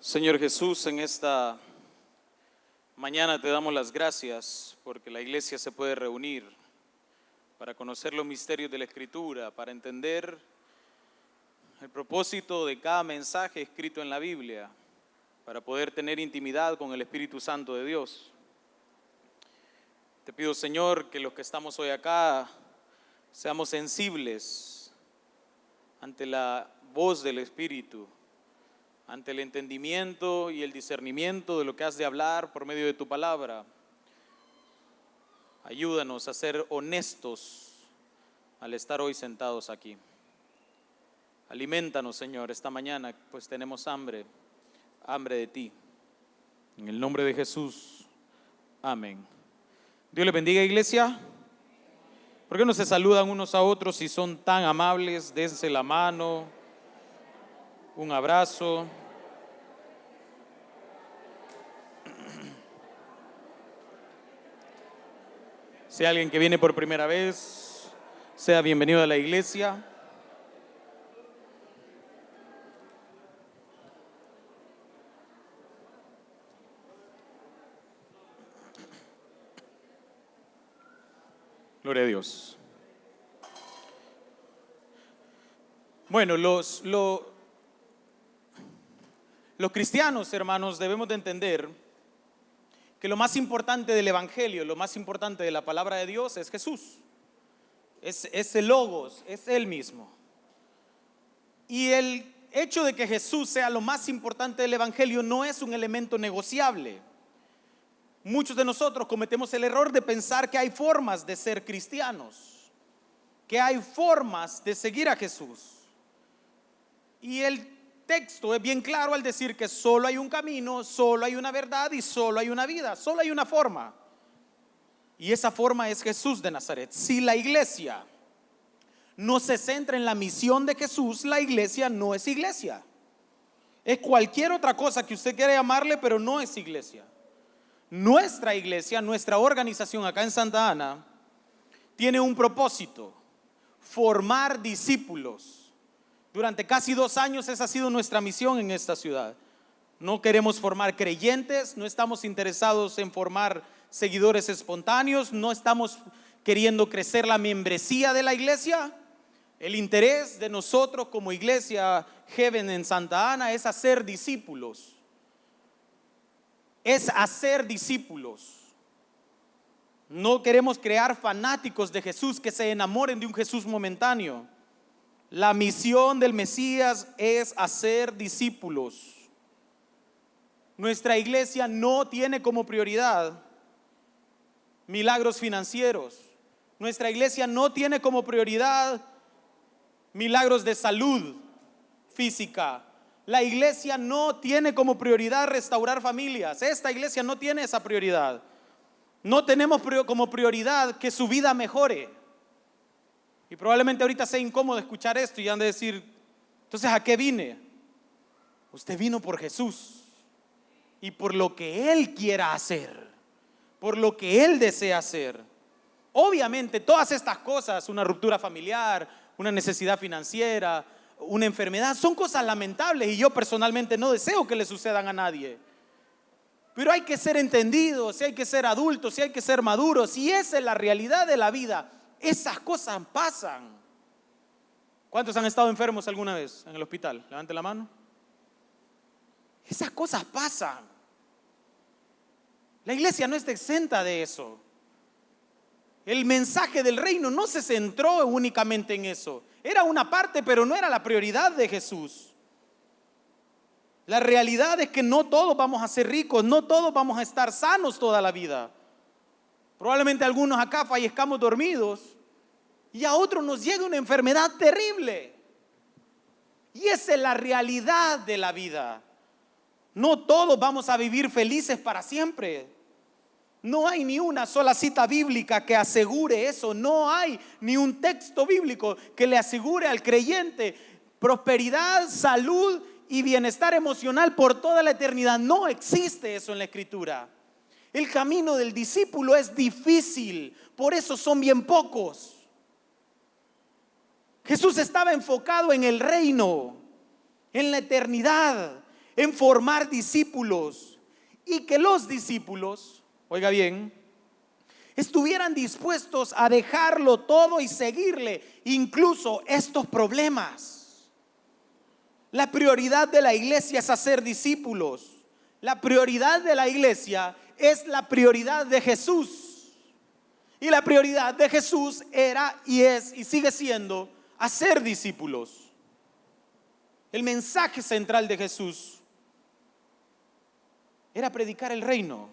Señor Jesús, en esta mañana te damos las gracias porque la iglesia se puede reunir para conocer los misterios de la Escritura, para entender el propósito de cada mensaje escrito en la Biblia, para poder tener intimidad con el Espíritu Santo de Dios. Te pido, Señor, que los que estamos hoy acá seamos sensibles ante la voz del Espíritu, ante el entendimiento y el discernimiento de lo que has de hablar por medio de tu palabra. Ayúdanos a ser honestos al estar hoy sentados aquí. Aliméntanos, Señor, esta mañana, pues tenemos hambre de ti. En el nombre de Jesús, amén. Dios les bendiga, iglesia. ¿Por qué no se saludan unos a otros si son tan amables? Dense la mano, un abrazo. Si hay alguien que viene por primera vez, sea bienvenido a la iglesia. Gloria a Dios. Bueno, los cristianos, hermanos, debemos de entender que lo más importante del Evangelio, lo más importante de la palabra de Dios es Jesús. Es el Logos, es Él mismo. Y el hecho de que Jesús sea lo más importante del Evangelio no es un elemento negociable. Muchos de nosotros cometemos el error de pensar que hay formas de ser cristianos, que hay formas de seguir a Jesús. Y el texto es bien claro al decir que solo hay un camino, solo hay una verdad y solo hay una vida, solo hay una forma. Y esa forma es Jesús de Nazaret. Si la iglesia no se centra en la misión de Jesús, la iglesia no es iglesia. Es cualquier otra cosa que usted quiera llamarle, pero no es iglesia. Nuestra iglesia, nuestra organización acá en Santa Ana, tiene un propósito: formar discípulos. Durante casi 2 años esa ha sido nuestra misión en esta ciudad. No queremos formar creyentes, no estamos interesados en formar seguidores espontáneos, no estamos queriendo crecer la membresía de la iglesia. El interés de nosotros como iglesia Heaven en Santa Ana es hacer discípulos. Es hacer discípulos. No queremos crear fanáticos de Jesús que se enamoren de un Jesús momentáneo. La misión del Mesías es hacer discípulos. Nuestra iglesia no tiene como prioridad milagros financieros. Nuestra iglesia no tiene como prioridad milagros de salud física. La iglesia no tiene como prioridad restaurar familias. Esta iglesia no tiene esa prioridad. No tenemos como prioridad que su vida mejore. Y probablemente ahorita sea incómodo escuchar esto y han de decir: entonces, ¿a qué vine? Usted vino por Jesús y por lo que Él quiera hacer, por lo que Él desea hacer. Obviamente todas estas cosas, una ruptura familiar, una necesidad financiera, una enfermedad, son cosas lamentables y yo personalmente no deseo que le sucedan a nadie. Pero hay que ser entendidos, hay que ser adultos, hay que ser maduros, y esa es la realidad de la vida. Esas cosas pasan. ¿Cuántos han estado enfermos alguna vez en el hospital? Levante la mano. Esas cosas pasan. La iglesia no está exenta de eso. El mensaje del reino no se centró únicamente en eso. Era una parte, pero no era la prioridad de Jesús. La realidad es que no todos vamos a ser ricos, no todos vamos a estar sanos toda la vida. Probablemente algunos acá fallezcamos dormidos y a otros nos llega una enfermedad terrible. Y esa es la realidad de la vida. No todos vamos a vivir felices para siempre. No hay ni una sola cita bíblica que asegure eso. No hay ni un texto bíblico que le asegure al creyente prosperidad, salud y bienestar emocional por toda la eternidad. No existe eso en la Escritura. El camino del discípulo es difícil, por eso son bien pocos. Jesús estaba enfocado en el reino. en la eternidad, en formar discípulos, y que los discípulos, oiga bien, estuvieran dispuestos a dejarlo todo y seguirle, incluso estos problemas. La prioridad de la iglesia es hacer discípulos. La prioridad de la iglesia es la prioridad de Jesús. Y la prioridad de Jesús era y es y sigue siendo hacer discípulos. El mensaje central de Jesús era predicar el reino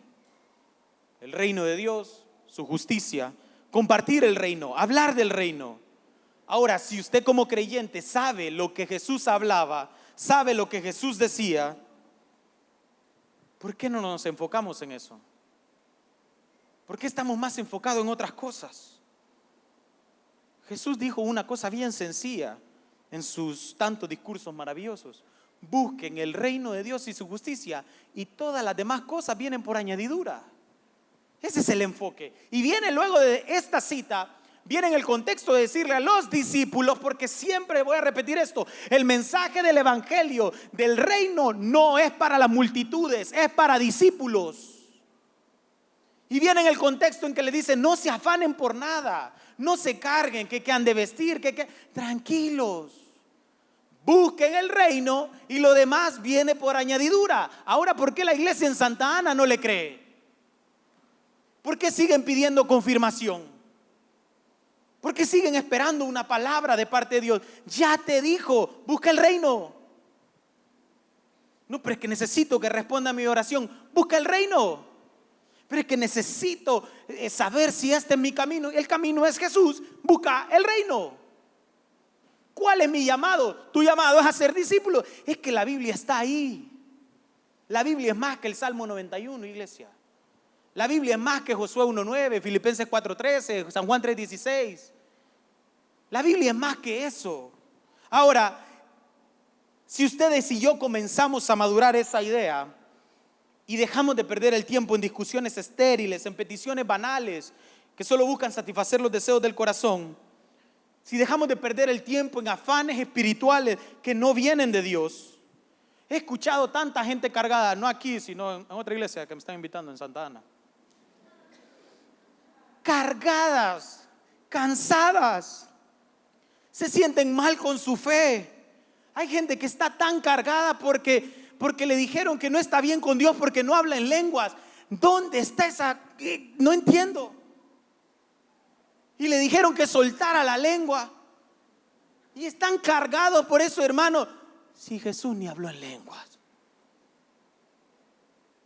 de Dios, su justicia, compartir el reino, hablar del reino. Ahora, si usted como creyente sabe lo que Jesús hablaba, sabe lo que Jesús decía, ¿por qué no nos enfocamos en eso? ¿Por qué estamos más enfocados en otras cosas? Jesús dijo una cosa bien sencilla en sus tantos discursos maravillosos: busquen el reino de Dios y su justicia, y todas las demás cosas vienen por añadidura. Ese es el enfoque. Y viene luego de esta cita, viene en el contexto de decirle a los discípulos, porque siempre voy a repetir esto: el mensaje del evangelio del reino no es para las multitudes, es para discípulos. Y viene en el contexto en que le dice: no se afanen por nada, no se carguen, que han de vestir, tranquilos, busquen el reino y lo demás viene por añadidura. Ahora, ¿por qué la iglesia en Santa Ana no le cree? ¿Por qué siguen pidiendo confirmación? ¿Por qué siguen esperando una palabra de parte de Dios? Ya te dijo, busca el reino. No, pero es que necesito que responda a mi oración. Busca el reino. Pero es que necesito saber si este es mi camino. El camino es Jesús. Busca el reino. ¿Cuál es mi llamado? Tu llamado es a ser discípulo. Es que la Biblia está ahí. La Biblia es más que el Salmo 91, iglesia. La Biblia es más que Josué 1:9, Filipenses 4:13, San Juan 3:16. La Biblia es más que eso. Ahora, si ustedes y yo comenzamos a madurar esa idea y dejamos de perder el tiempo en discusiones estériles, en peticiones banales que solo buscan satisfacer los deseos del corazón, si dejamos de perder el tiempo en afanes espirituales que no vienen de Dios. He escuchado tanta gente cargada, no aquí, sino en otra iglesia que me están invitando en Santa Ana. Cargadas, cansadas, se sienten mal con su fe. Hay gente que está tan cargada porque le dijeron que no está bien con Dios porque no habla en lenguas. ¿Dónde está esa? No entiendo. Y le dijeron que soltara la lengua y están cargados por eso, hermano. Si Jesús ni habló en lenguas.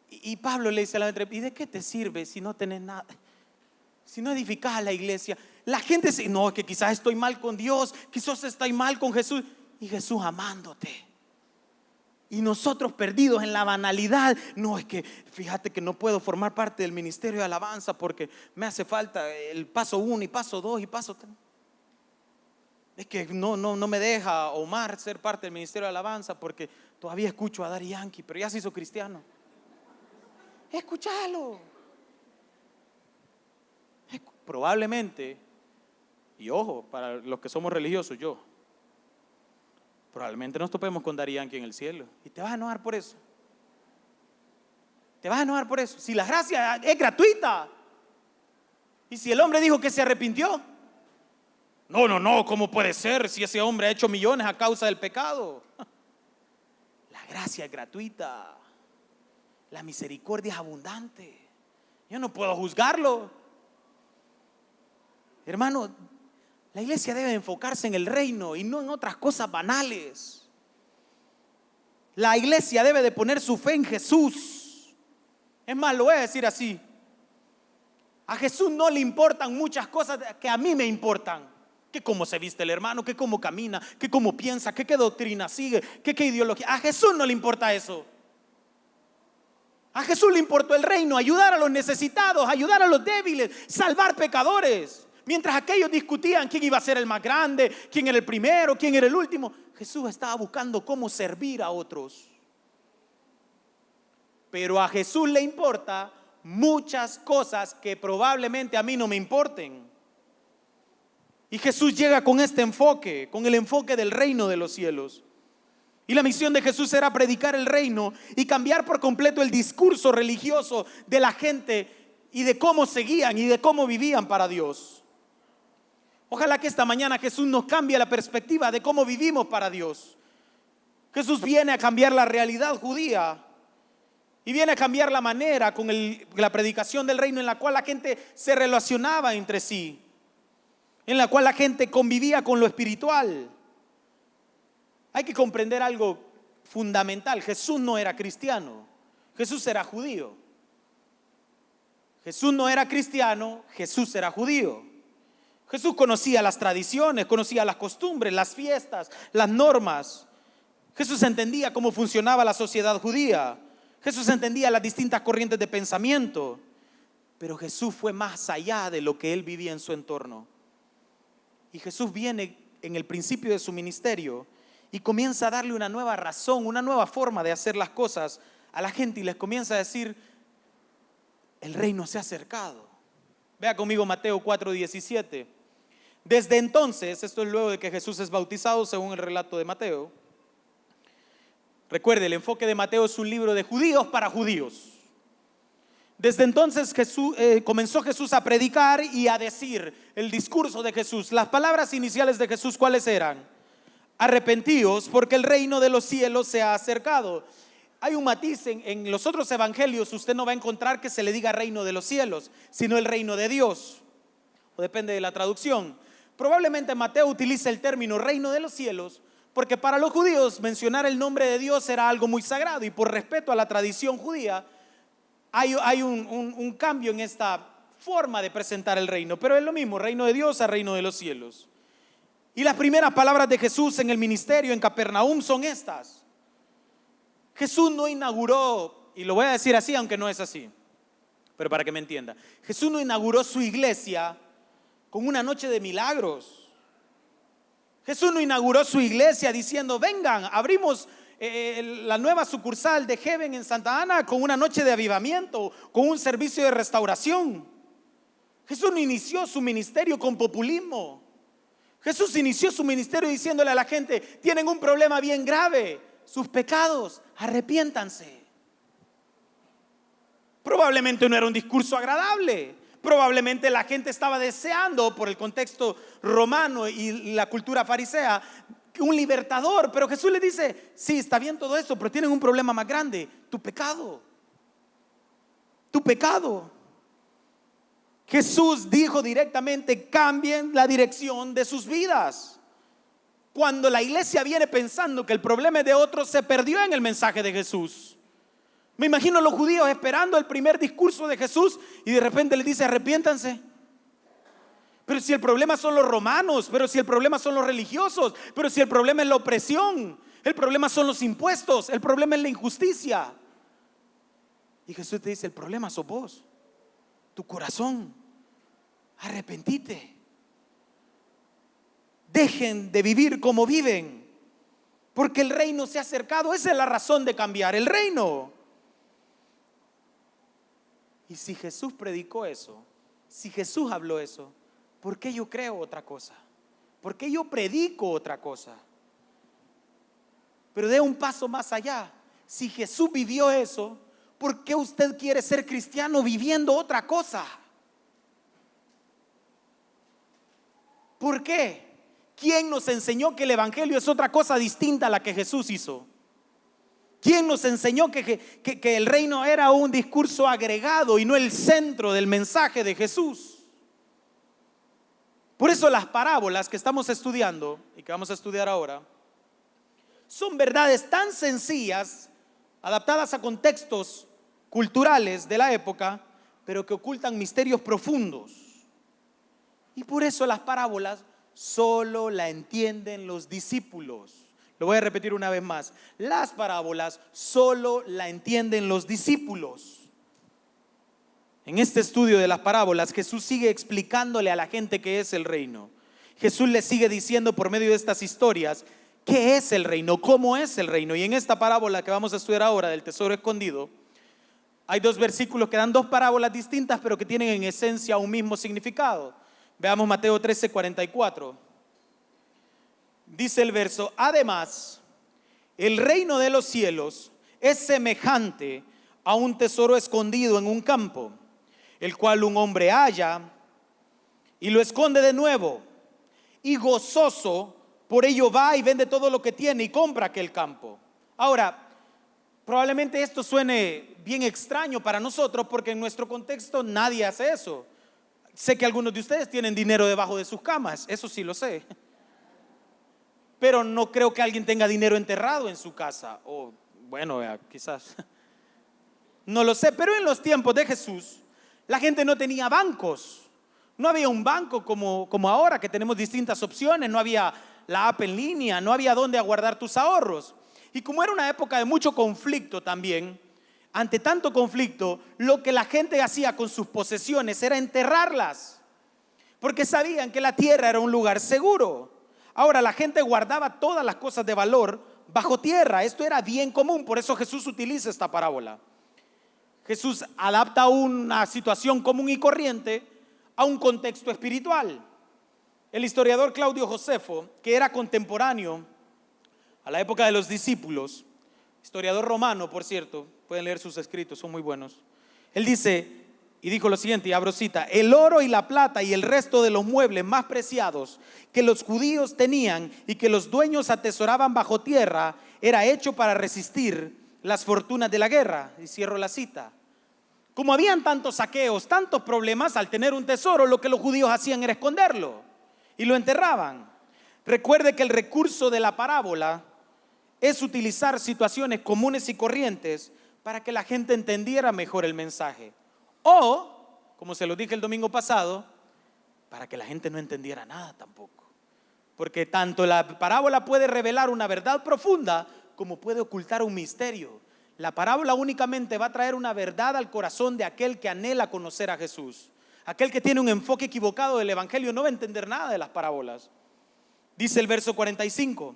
Y Pablo le dice a la gente: ¿y de qué te sirve si no tenés nada? Si no edificás a la iglesia. La gente dice: no, que quizás estoy mal con Dios, quizás estoy mal con Jesús. Y Jesús amándote. Y nosotros perdidos en la banalidad. No, es que fíjate que no puedo formar parte del ministerio de alabanza porque me hace falta el paso 1 y paso 2 y paso 3. Es que no me deja Omar ser parte del ministerio de alabanza porque todavía escucho a Daddy Yankee, pero ya se hizo cristiano. Escúchalo. Probablemente, y ojo, para los que somos religiosos, probablemente nos topemos con Daddy Yankee en el cielo. Y te vas a enojar por eso. Te vas a enojar por eso. Si la gracia es gratuita. Y si el hombre dijo que se arrepintió. No, ¿cómo puede ser si ese hombre ha hecho millones a causa del pecado? La gracia es gratuita. La misericordia es abundante. Yo no puedo juzgarlo. Hermano, la iglesia debe enfocarse en el reino y no en otras cosas banales. La iglesia debe de poner su fe en Jesús. Es más, lo voy a decir así: a Jesús no le importan muchas cosas que a mí me importan. Que cómo se viste el hermano, que cómo camina, que cómo piensa, que qué doctrina sigue, que qué ideología. A Jesús no le importa eso. A Jesús le importó el reino, ayudar a los necesitados, ayudar a los débiles, salvar pecadores. Mientras aquellos discutían quién iba a ser el más grande, quién era el primero, quién era el último, Jesús estaba buscando cómo servir a otros. Pero a Jesús le importa muchas cosas que probablemente a mí no me importen. Y Jesús llega con este enfoque, con el enfoque del reino de los cielos. Y la misión de Jesús era predicar el reino y cambiar por completo el discurso religioso de la gente y de cómo seguían y de cómo vivían para Dios. Ojalá que esta mañana Jesús nos cambie la perspectiva de cómo vivimos para Dios. Jesús viene a cambiar la realidad judía y viene a cambiar la manera con la predicación del reino, en la cual la gente se relacionaba entre sí, en la cual la gente convivía con lo espiritual. Hay que comprender algo fundamental. Jesús no era cristiano, Jesús era judío. Jesús no era cristiano, Jesús era judío. Jesús conocía las tradiciones, conocía las costumbres, las fiestas, las normas. Jesús entendía cómo funcionaba la sociedad judía. Jesús entendía las distintas corrientes de pensamiento. Pero Jesús fue más allá de lo que él vivía en su entorno. Y Jesús viene en el principio de su ministerio y comienza a darle una nueva razón, una nueva forma de hacer las cosas a la gente, y les comienza a decir: el reino se ha acercado. Vea conmigo Mateo 4:17. Desde entonces, esto es luego de que Jesús es bautizado según el relato de Mateo. Recuerde, el enfoque de Mateo es un libro de judíos para judíos. Desde entonces comenzó Jesús a predicar y a decir el discurso de Jesús. Las palabras iniciales de Jesús, ¿cuáles eran? Arrepentíos, porque el reino de los cielos se ha acercado. Hay un matiz en los otros evangelios. Usted no va a encontrar que se le diga reino de los cielos, sino el reino de Dios, o depende de la traducción. Probablemente Mateo utiliza el término reino de los cielos porque para los judíos mencionar el nombre de Dios era algo muy sagrado, y por respeto a la tradición judía hay un cambio en esta forma de presentar el reino. Pero es lo mismo, reino de Dios a reino de los cielos. Y las primeras palabras de Jesús en el ministerio en Capernaum son estas. Jesús no inauguró, y lo voy a decir así aunque no es así, pero para que me entienda, Jesús no inauguró su iglesia con una noche de milagros. Jesús no inauguró su iglesia diciendo: vengan, abrimos la nueva sucursal de Heaven en Santa Ana con una noche de avivamiento, con un servicio de restauración. Jesús no inició su ministerio con populismo. Jesús inició su ministerio diciéndole a la gente: tienen un problema bien grave, sus pecados, arrepiéntanse. Probablemente no era un discurso agradable. Probablemente la gente estaba deseando, por el contexto romano y la cultura farisea, un libertador. Pero Jesús les dice: sí, está bien todo eso, pero tienen un problema más grande: tu pecado. Tu pecado. Jesús dijo directamente: cambien la dirección de sus vidas. Cuando la iglesia viene pensando que el problema es de otros, se perdió en el mensaje de Jesús. Me imagino a los judíos esperando el primer discurso de Jesús y de repente les dice: arrepiéntanse. Pero si el problema son los romanos, pero si el problema son los religiosos, pero si el problema es la opresión, el problema son los impuestos, el problema es la injusticia. Y Jesús te dice: el problema sos vos, tu corazón. Arrepentite. Dejen de vivir como viven, porque el reino se ha acercado. Esa es la razón de cambiar el reino. Y si Jesús predicó eso, si Jesús habló eso, ¿por qué yo creo otra cosa? ¿Por qué yo predico otra cosa? Pero dé un paso más allá. Si Jesús vivió eso, ¿por qué usted quiere ser cristiano viviendo otra cosa? ¿Por qué? ¿Quién nos enseñó que el evangelio es otra cosa distinta a la que Jesús hizo? ¿Quién nos enseñó que el reino era un discurso agregado y no el centro del mensaje de Jesús? Por eso las parábolas que estamos estudiando y que vamos a estudiar ahora son verdades tan sencillas, adaptadas a contextos culturales de la época, pero que ocultan misterios profundos. Y por eso las parábolas solo la entienden los discípulos. Lo voy a repetir una vez más. Las parábolas solo la entienden los discípulos. En este estudio de las parábolas, Jesús sigue explicándole a la gente qué es el reino. Jesús le sigue diciendo por medio de estas historias qué es el reino, cómo es el reino. Y en esta parábola que vamos a estudiar ahora, del tesoro escondido, hay dos versículos que dan dos parábolas distintas, pero que tienen en esencia un mismo significado. Veamos Mateo 13:44. Dice el verso: además, el reino de los cielos es semejante a un tesoro escondido en un campo, el cual un hombre halla y lo esconde de nuevo, y gozoso por ello va y vende todo lo que tiene y compra aquel campo. Ahora, probablemente esto suene bien extraño para nosotros porque en nuestro contexto nadie hace eso. Sé que algunos de ustedes tienen dinero debajo de sus camas, eso sí lo sé. Pero no creo que alguien tenga dinero enterrado en su casa. O bueno, quizás. No lo sé, pero en los tiempos de Jesús la gente no tenía bancos. No había un banco como ahora que tenemos distintas opciones. No había la app en línea, no había dónde guardar tus ahorros. Y como era una época de mucho conflicto también, ante tanto conflicto, lo que la gente hacía con sus posesiones era enterrarlas, porque sabían que la tierra era un lugar seguro. Ahora la gente guardaba todas las cosas de valor bajo tierra. Esto era bien común, por eso Jesús utiliza esta parábola. Jesús adapta una situación común y corriente a un contexto espiritual. El historiador Claudio Josefo, que era contemporáneo a la época de los discípulos, historiador romano, por cierto, pueden leer sus escritos, son muy buenos. Él dice, y dijo lo siguiente, y abro cita: el oro y la plata y el resto de los muebles más preciados que los judíos tenían y que los dueños atesoraban bajo tierra, era hecho para resistir las fortunas de la guerra. Y cierro la cita. Como habían tantos saqueos, tantos problemas, al tener un tesoro, lo que los judíos hacían era esconderlo y lo enterraban. Recuerde que el recurso de la parábola es utilizar situaciones comunes y corrientes para que la gente entendiera mejor el mensaje. O, como se lo dije el domingo pasado, para que la gente no entendiera nada tampoco. Porque tanto la parábola puede revelar una verdad profunda como puede ocultar un misterio. La parábola únicamente va a traer una verdad al corazón de aquel que anhela conocer a Jesús. Aquel que tiene un enfoque equivocado del evangelio no va a entender nada de las parábolas. Dice el verso 45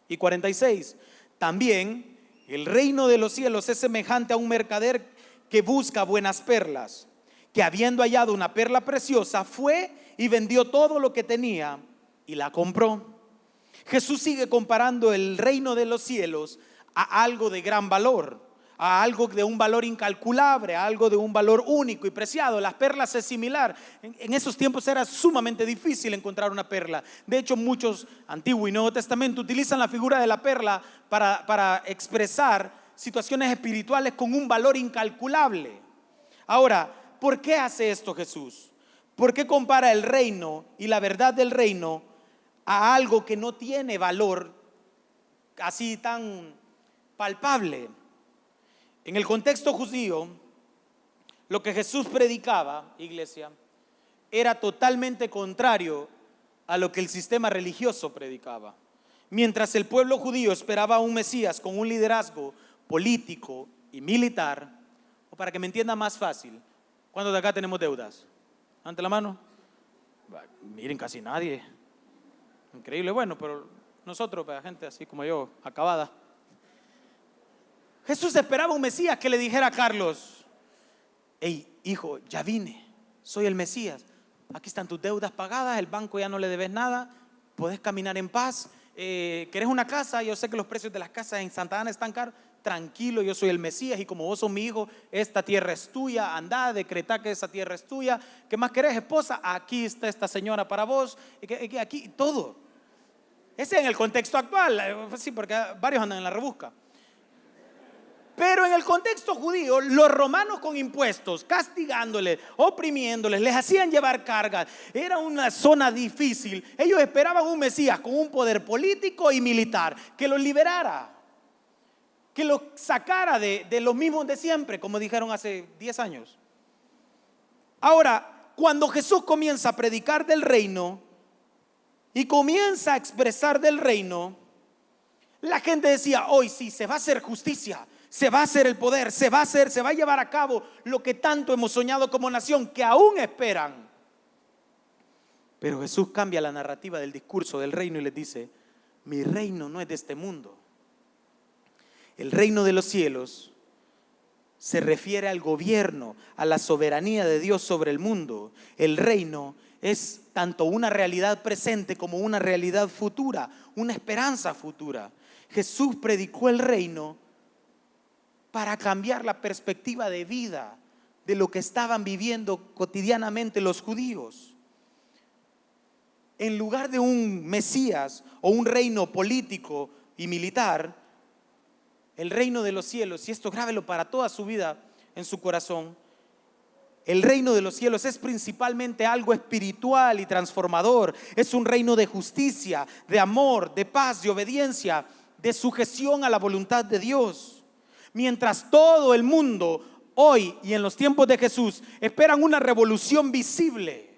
y 46: también el reino de los cielos es semejante a un mercader que busca buenas perlas, que habiendo hallado una perla preciosa, fue y vendió todo lo que tenía y la compró. Jesús sigue comparando el reino de los cielos a algo de gran valor, a algo de un valor incalculable, a algo de un valor único y preciado. Las perlas es similar. En esos tiempos era sumamente difícil encontrar una perla. De hecho, muchos Antiguo y Nuevo Testamento utilizan la figura de la perla para expresar situaciones espirituales con un valor incalculable. Ahora, ¿por qué hace esto Jesús? ¿Por qué compara el reino y la verdad del reino a algo que no tiene valor así tan palpable? En el contexto judío, lo que Jesús predicaba, iglesia, era totalmente contrario a lo que el sistema religioso predicaba. Mientras el pueblo judío esperaba a un Mesías con un liderazgo político y militar, o para que me entienda más fácil, ¿cuántos de acá tenemos deudas? Ante la mano. Miren, casi nadie. Increíble, bueno, pero nosotros, gente así como yo, acabada. Jesús esperaba un Mesías que le dijera a Carlos: hey, hijo, ya vine, soy el Mesías. Aquí están tus deudas pagadas, el banco ya no le debes nada, podés caminar en paz. ¿Querés una casa? Yo sé que los precios de las casas en Santa Ana están caros. Tranquilo, yo soy el Mesías y como vos sos mi hijo, esta tierra es tuya. Andá, decretá que esa tierra es tuya. ¿Qué más querés, esposa? Aquí está esta señora para vos. Aquí todo. Ese es en el contexto actual, sí, porque varios andan en la rebusca. Pero en el contexto judío, los romanos con impuestos, castigándoles, oprimiéndoles, les hacían llevar cargas. Era una zona difícil. Ellos esperaban un Mesías con un poder político y militar que los liberara, que los sacara de los mismos de siempre, como dijeron hace 10 años. Ahora, cuando Jesús comienza a predicar del reino y comienza a expresar del reino, la gente decía: hoy sí, se va a hacer justicia, se va a hacer el poder, se va a llevar a cabo lo que tanto hemos soñado como nación, que aún esperan. Pero Jesús cambia la narrativa del discurso del reino y les dice: mi reino no es de este mundo. El reino de los cielos se refiere al gobierno, a la soberanía de Dios sobre el mundo. El reino es tanto una realidad presente como una realidad futura, una esperanza futura. Jesús predicó el reino para cambiar la perspectiva de vida de lo que estaban viviendo cotidianamente los judíos. En lugar de un Mesías o un reino político y militar, el reino de los cielos, y esto grábelo para toda su vida en su corazón, el reino de los cielos es principalmente algo espiritual y transformador. Es un reino de justicia, de amor, de paz, de obediencia, de sujeción a la voluntad de Dios. Mientras todo el mundo hoy y en los tiempos de Jesús esperan una revolución visible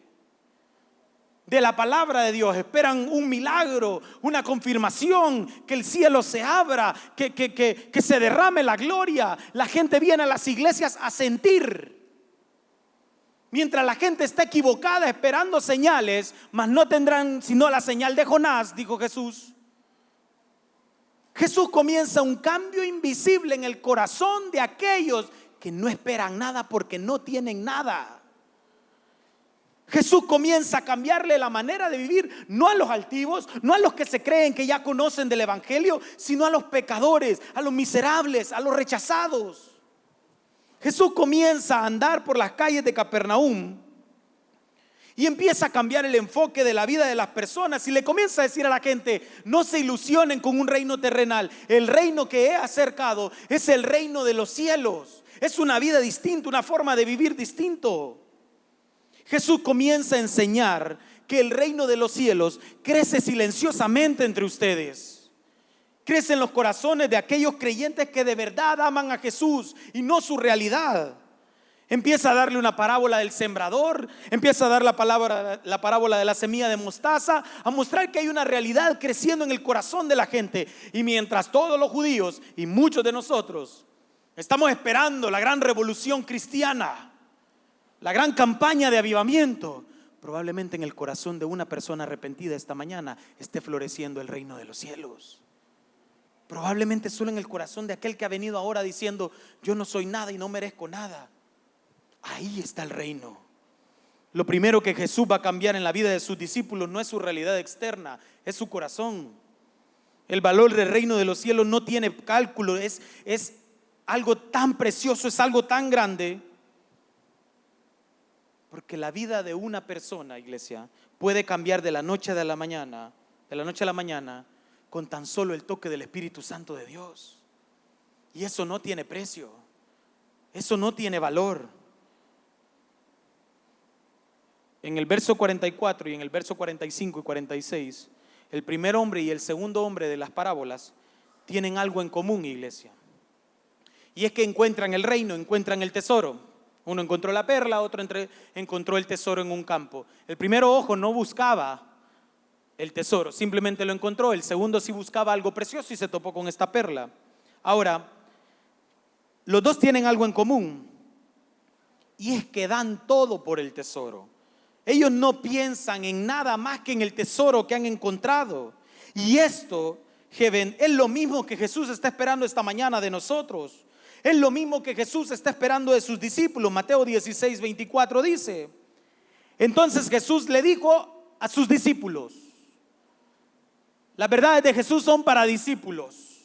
de la palabra de Dios, esperan un milagro, una confirmación, que el cielo se abra, que se derrame la gloria. La gente viene a las iglesias a sentir. Mientras la gente está equivocada esperando señales, mas no tendrán sino la señal de Jonás, dijo Jesús. Jesús comienza un cambio invisible en el corazón de aquellos que no esperan nada porque no tienen nada. Jesús comienza a cambiarle la manera de vivir, no a los altivos, no a los que se creen que ya conocen del evangelio, sino a los pecadores, a los miserables, a los rechazados. Jesús comienza a andar por las calles de Capernaum y empieza a cambiar el enfoque de la vida de las personas y le comienza a decir a la gente: no se ilusionen con un reino terrenal. El reino que he acercado es el reino de los cielos. Es una vida distinta, una forma de vivir distinto. Jesús comienza a enseñar que el reino de los cielos crece silenciosamente entre ustedes. Crece en los corazones de aquellos creyentes que de verdad aman a Jesús y no su realidad. Empieza a darle una parábola del sembrador, empieza a dar la parábola de la semilla de mostaza, a mostrar que hay una realidad creciendo en el corazón de la gente. Y mientras todos los judíos y muchos de nosotros estamos esperando la gran revolución cristiana, la gran campaña de avivamiento, probablemente en el corazón de una persona arrepentida esta mañana esté floreciendo el reino de los cielos. Probablemente solo en el corazón de aquel que ha venido ahora diciendo: yo no soy nada y no merezco nada. Ahí está el reino. Lo primero que Jesús va a cambiar en la vida de sus discípulos no es su realidad externa, es su corazón. El valor del reino de los cielos no tiene cálculo, es algo tan precioso, es algo tan grande. Porque la vida de una persona, iglesia, puede cambiar de la noche a la mañana, con tan solo el toque del Espíritu Santo de Dios. Y eso no tiene precio, eso no tiene valor. En el verso 44 y en el verso 45 y 46, el primer hombre y el segundo hombre de las parábolas tienen algo en común, iglesia. Y es que encuentran el reino, encuentran el tesoro. Uno encontró la perla, otro encontró el tesoro en un campo. El primero ojo no buscaba el tesoro, simplemente lo encontró. El segundo sí buscaba algo precioso y se topó con esta perla. Ahora, los dos tienen algo en común, y es que dan todo por el tesoro. Ellos no piensan en nada más que en el tesoro que han encontrado. Y esto, Jeven, es lo mismo que Jesús está esperando esta mañana de nosotros. Es lo mismo que Jesús está esperando de sus discípulos. Mateo 16, 24 dice: entonces Jesús le dijo a sus discípulos. Las verdades de Jesús son para discípulos.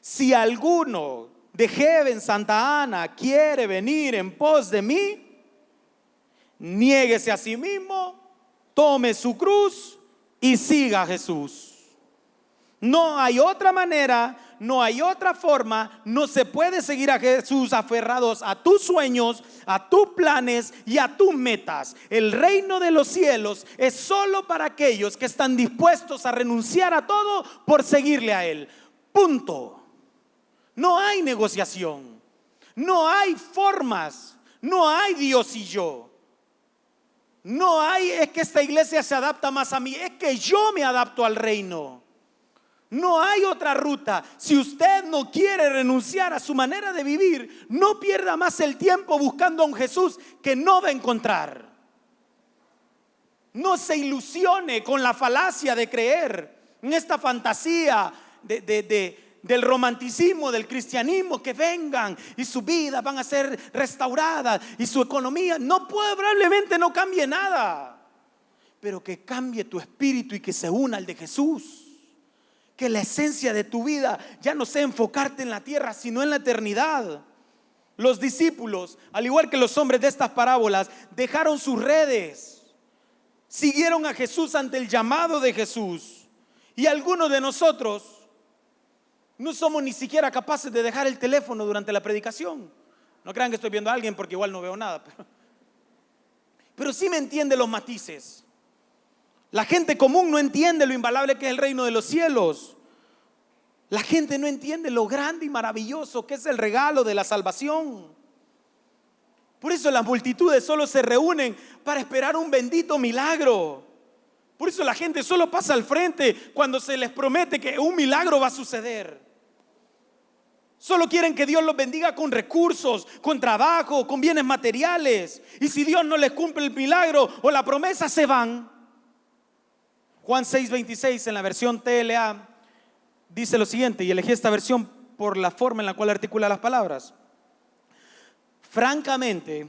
Si alguno de Jeven, Santa Ana, quiere venir en pos de mí, niéguese a sí mismo, tome su cruz y siga a Jesús. No hay otra manera, no hay otra forma. No se puede seguir a Jesús aferrados a tus sueños, a tus planes y a tus metas. El reino de los cielos es solo para aquellos que están dispuestos a renunciar a todo por seguirle a Él. Punto. No hay negociación, no hay formas, no hay Dios y yo. No hay, es que esta iglesia se adapta más a mí, es que yo me adapto al reino. No hay otra ruta. Si usted no quiere renunciar a su manera de vivir, no pierda más el tiempo buscando a un Jesús que no va a encontrar. No se ilusione con la falacia de creer en esta fantasía del romanticismo, del cristianismo, que vengan y su vida van a ser restauradas y su economía probablemente no cambie nada, pero que cambie tu espíritu y que se una al de Jesús. que la esencia de tu vida ya no sea enfocarte en la tierra, sino en la eternidad. Los discípulos, al igual que los hombres de estas parábolas, dejaron sus redes, siguieron a Jesús ante el llamado de Jesús. Y algunos de nosotros no somos ni siquiera capaces de dejar el teléfono durante la predicación. No crean que estoy viendo a alguien porque igual no veo nada, pero sí me entiende los matices. La gente común no entiende lo invaluable que es el reino de los cielos. La gente no entiende lo grande y maravilloso que es el regalo de la salvación. Por eso las multitudes solo se reúnen para esperar un bendito milagro. Por eso la gente solo pasa al frente cuando se les promete que un milagro va a suceder. Solo quieren que Dios los bendiga con recursos, con trabajo, con bienes materiales. Y si Dios no les cumple el milagro o la promesa, se van. Juan 6:26 en la versión TLA dice lo siguiente, y elegí esta versión por la forma en la cual articula las palabras. Francamente,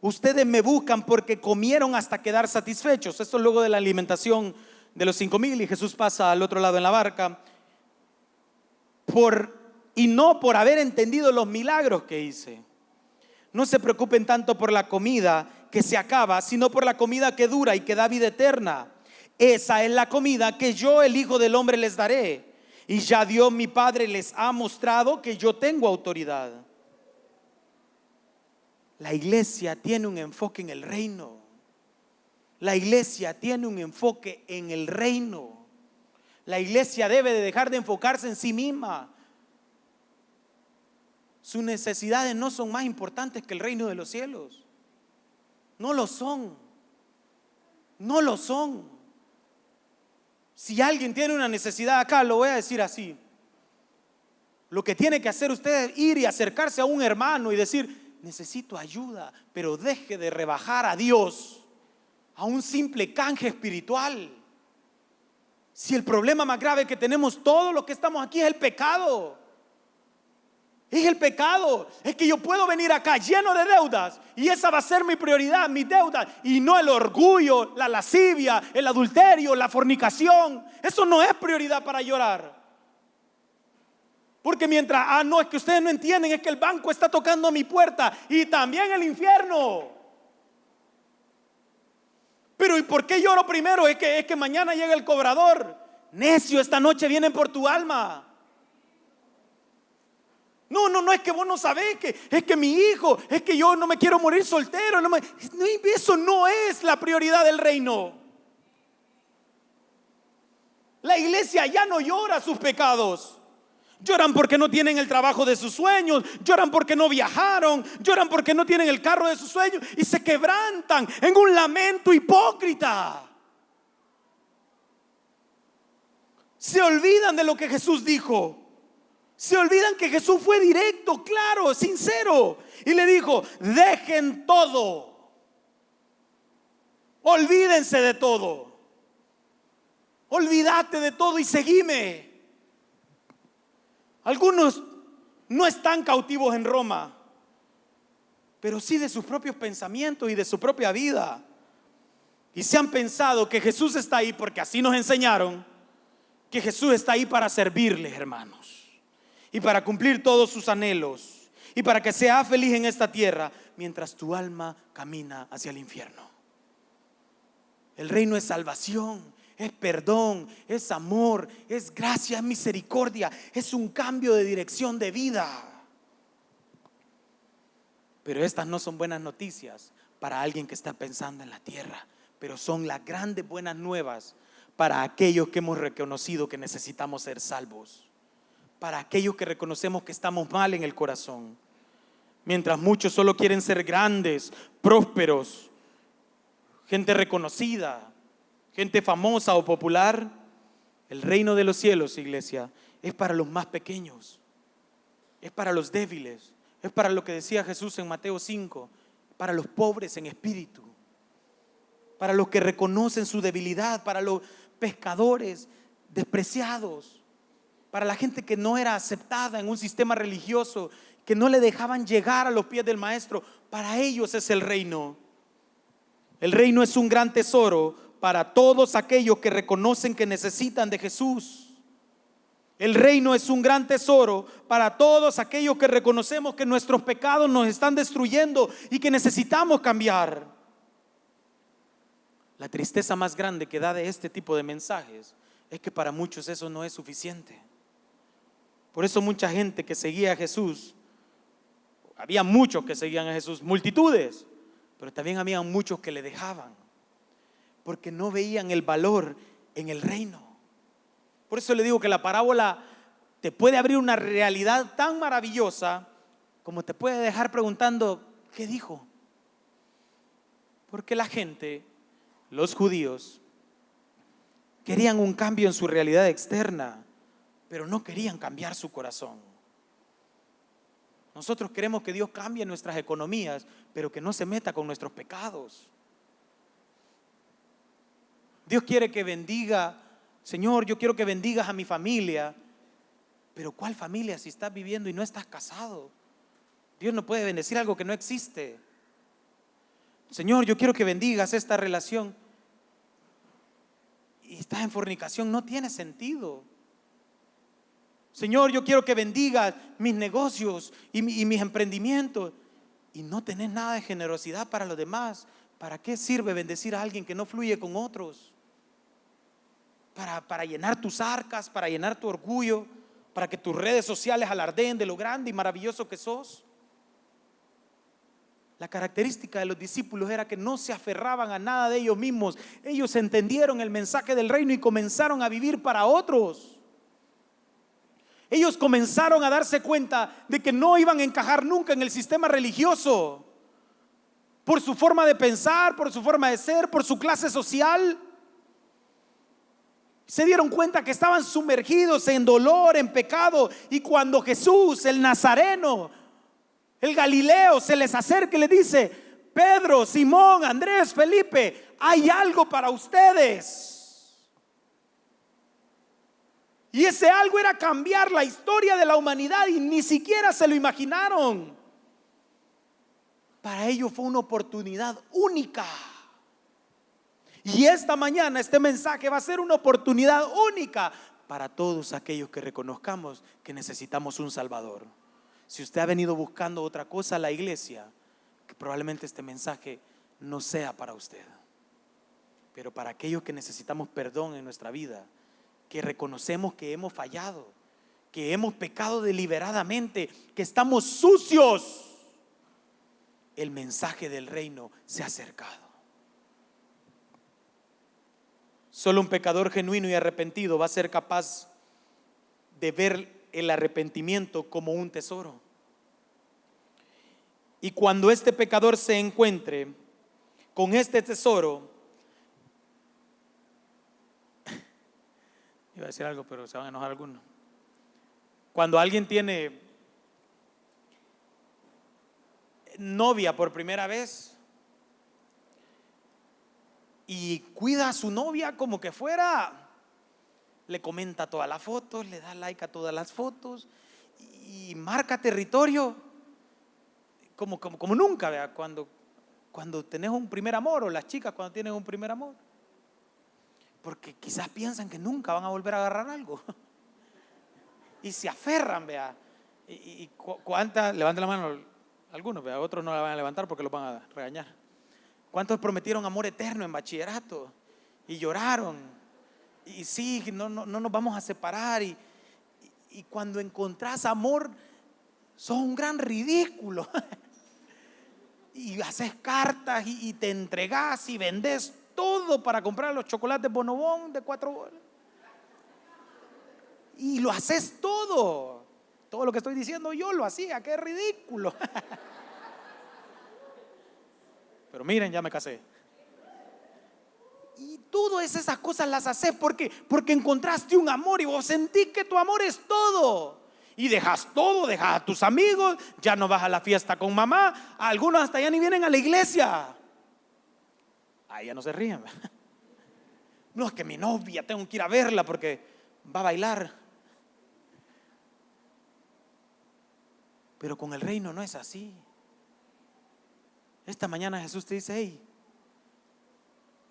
ustedes me buscan porque comieron hasta quedar satisfechos. Esto es luego de la alimentación de los 5,000 y Jesús pasa al otro lado en la barca. Y no por haber entendido los milagros que hice. No se preocupen tanto por la comida que se acaba, sino por la comida que dura y que da vida eterna. Esa es la comida que yo, el Hijo del Hombre, les daré. Y ya Dios mi Padre les ha mostrado que yo tengo autoridad. La iglesia tiene un enfoque en el reino. La iglesia tiene un enfoque en el reino. La iglesia debe de dejar de enfocarse en sí misma. Sus necesidades no son más importantes que el reino de los cielos. No lo son. No lo son. Si alguien tiene una necesidad acá, lo voy a decir así. Lo que tiene que hacer usted es ir y acercarse a un hermano y decir: necesito ayuda, pero deje de rebajar a Dios a un simple canje espiritual. Si el problema más grave que tenemos todos los que estamos aquí es el pecado. Es el pecado. Es que yo puedo venir acá lleno de deudas y esa va a ser mi prioridad, mis deudas, y no el orgullo, la lascivia, el adulterio, la fornicación. Eso no es prioridad para llorar. Porque mientras, no, es que ustedes no entienden, es que el banco está tocando a mi puerta y también el infierno. Pero ¿y por qué lloro primero? Es que mañana llega el cobrador. Necio, esta noche vienen por tu alma. No, es que vos no sabés, es que mi hijo, es que yo no me quiero morir soltero. Eso no es la prioridad del reino. La iglesia ya no llora sus pecados. Lloran porque no tienen el trabajo de sus sueños, lloran porque no viajaron, lloran porque no tienen el carro de sus sueños y se quebrantan en un lamento hipócrita. Se olvidan de lo que Jesús dijo. Se olvidan que Jesús fue directo, claro, sincero, y le dijo: dejen todo, olvídense de todo, olvídate de todo y seguime. Algunos no están cautivos en Roma, pero sí de sus propios pensamientos y de su propia vida, y se han pensado que Jesús está ahí porque así nos enseñaron, que Jesús está ahí para servirles, hermanos, y para cumplir todos sus anhelos, y para que sea feliz en esta tierra mientras tu alma camina hacia el infierno. El reino es salvación, es perdón, es amor, es gracia, es misericordia, es un cambio de dirección de vida. Pero estas no son buenas noticias para alguien que está pensando en la tierra, pero son las grandes buenas nuevas para aquellos que hemos reconocido que necesitamos ser salvos, para aquellos que reconocemos que estamos mal en el corazón. Mientras muchos solo quieren ser grandes, prósperos, gente reconocida, gente famosa o popular, el reino de los cielos, iglesia, es para los más pequeños, es para los débiles, es para lo que decía Jesús en Mateo 5, para los pobres en espíritu, para los que reconocen su debilidad, para los pescadores despreciados, para la gente que no era aceptada en un sistema religioso, que no le dejaban llegar a los pies del maestro. Para ellos es el reino. El reino es un gran tesoro para todos aquellos que reconocen que necesitan de Jesús. El reino es un gran tesoro para todos aquellos que reconocemos que nuestros pecados nos están destruyendo y que necesitamos cambiar. La tristeza más grande que da de este tipo de mensajes es que para muchos eso no es suficiente. Por eso mucha gente que seguía a Jesús, había muchos que seguían a Jesús, multitudes, pero también había muchos que le dejaban, porque no veían el valor en el reino. Por eso le digo que la parábola te puede abrir una realidad tan maravillosa como te puede dejar preguntando, ¿qué dijo? Porque la gente, los judíos, querían un cambio en su realidad externa, pero no querían cambiar su corazón. Nosotros queremos que Dios cambie nuestras economías, pero que no se meta con nuestros pecados. Dios quiere que bendiga, Señor, yo quiero que bendigas a mi familia. Pero ¿cuál familia si estás viviendo y no estás casado? Dios no puede bendecir algo que no existe. Señor, yo quiero que bendigas esta relación y estás en fornicación, no tiene sentido. Señor, yo quiero que bendigas mis negocios y mis emprendimientos y no tenés nada de generosidad para los demás. ¿Para qué sirve bendecir a alguien que no fluye con otros? Para llenar tus arcas, para llenar tu orgullo, para que tus redes sociales alardeen de lo grande y maravilloso que sos. La característica de los discípulos era que no se aferraban a nada de ellos mismos. Ellos entendieron el mensaje del reino y comenzaron a vivir para otros. Ellos comenzaron a darse cuenta de que no iban a encajar nunca en el sistema religioso, por su forma de pensar, por su forma de ser, por su clase social. Se dieron cuenta que estaban sumergidos en dolor, en pecado. Y cuando Jesús, el Nazareno, el Galileo, se les acerca y les dice: Pedro, Simón, Andrés, Felipe, hay algo para ustedes. Y ese algo era cambiar la historia de la humanidad y ni siquiera se lo imaginaron. Para ellos fue una oportunidad única. Y esta mañana este mensaje va a ser una oportunidad única para todos aquellos que reconozcamos que necesitamos un Salvador. Si usted ha venido buscando otra cosa a la iglesia, que probablemente este mensaje no sea para usted. Pero para aquellos que necesitamos perdón en nuestra vida, que reconocemos que hemos fallado, que hemos pecado deliberadamente, que estamos sucios, el mensaje del reino se ha acercado. Solo un pecador genuino y arrepentido va a ser capaz de ver el arrepentimiento como un tesoro. Y cuando este pecador se encuentre con este tesoro, iba a decir algo pero se van a enojar algunos. Cuando alguien tiene novia por primera vez y cuida a su novia como que fuera, le comenta todas las fotos, le da like a todas las fotos y marca territorio como nunca, ¿verdad? Cuando tenés un primer amor, o las chicas cuando tienen un primer amor, porque quizás piensan que nunca van a volver a agarrar algo y se aferran, ¿verdad? Y cuántas, levanten la mano algunos, ¿verdad? Otros no la van a levantar porque los van a regañar. ¿Cuántos prometieron amor eterno en bachillerato y lloraron? Y sí, no nos vamos a separar. Y cuando encontrás amor, sos un gran ridículo. Y haces cartas y te entregás y vendés todo para comprar los chocolates Bonobón de 4 bolas. Y lo haces todo. Todo lo que estoy diciendo yo lo hacía, qué ridículo. Pero miren, ya me casé. Y todas esas cosas las haces porque encontraste un amor y vos sentís que tu amor es todo. Y dejas todo, dejas a tus amigos, ya no vas a la fiesta con mamá, algunos hasta ya ni vienen a la iglesia. Ahí ya no se ríen. No, es que mi novia tengo que ir a verla porque va a bailar. Pero con el reino no es así. Esta mañana Jesús te dice: hey,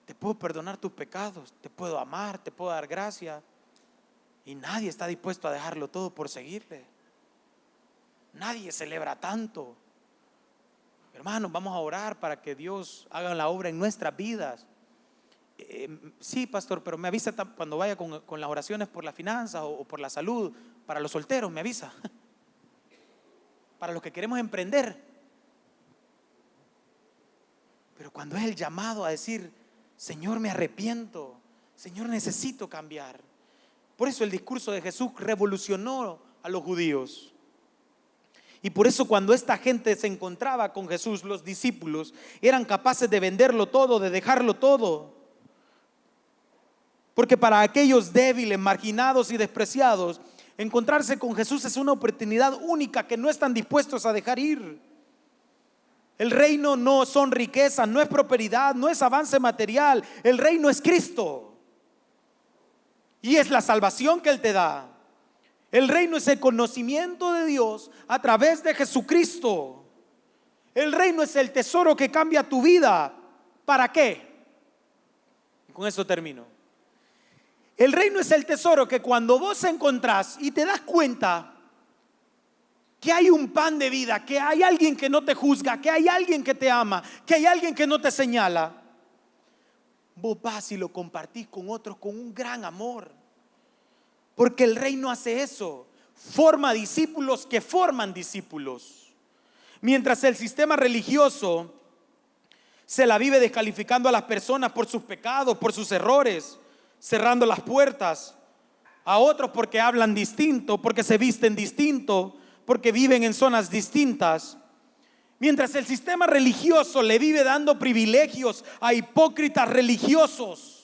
te puedo perdonar tus pecados, te puedo amar, te puedo dar gracia. Y nadie está dispuesto a dejarlo todo por seguirle. Nadie celebra tanto. Hermanos, vamos a orar para que Dios haga la obra en nuestras vidas. Sí, pastor, pero me avisa cuando vaya con las oraciones por las finanzas o por la salud. Para los solteros me avisa. Para los que queremos emprender. Pero cuando es el llamado a decir: Señor, me arrepiento, Señor, necesito cambiar. Por eso el discurso de Jesús revolucionó a los judíos. Y por eso cuando esta gente se encontraba con Jesús, los discípulos eran capaces de venderlo todo, de dejarlo todo. Porque para aquellos débiles, marginados y despreciados, encontrarse con Jesús es una oportunidad única que no están dispuestos a dejar ir. El reino no son riquezas, no es prosperidad, no es avance material. El reino es Cristo. Y es la salvación que Él te da. El reino es el conocimiento de Dios a través de Jesucristo. El reino es el tesoro que cambia tu vida. ¿Para qué? Con eso termino. El reino es el tesoro que cuando vos encontrás y te das cuenta que hay un pan de vida, que hay alguien que no te juzga, que hay alguien que te ama, que hay alguien que no te señala, vos vas y lo compartís con otros con un gran amor. Porque el reino hace eso, forma discípulos que forman discípulos. Mientras el sistema religioso se la vive descalificando a las personas por sus pecados, por sus errores, cerrando las puertas a otros porque hablan distinto, porque se visten distinto, porque viven en zonas distintas. Mientras el sistema religioso le vive dando privilegios a hipócritas religiosos,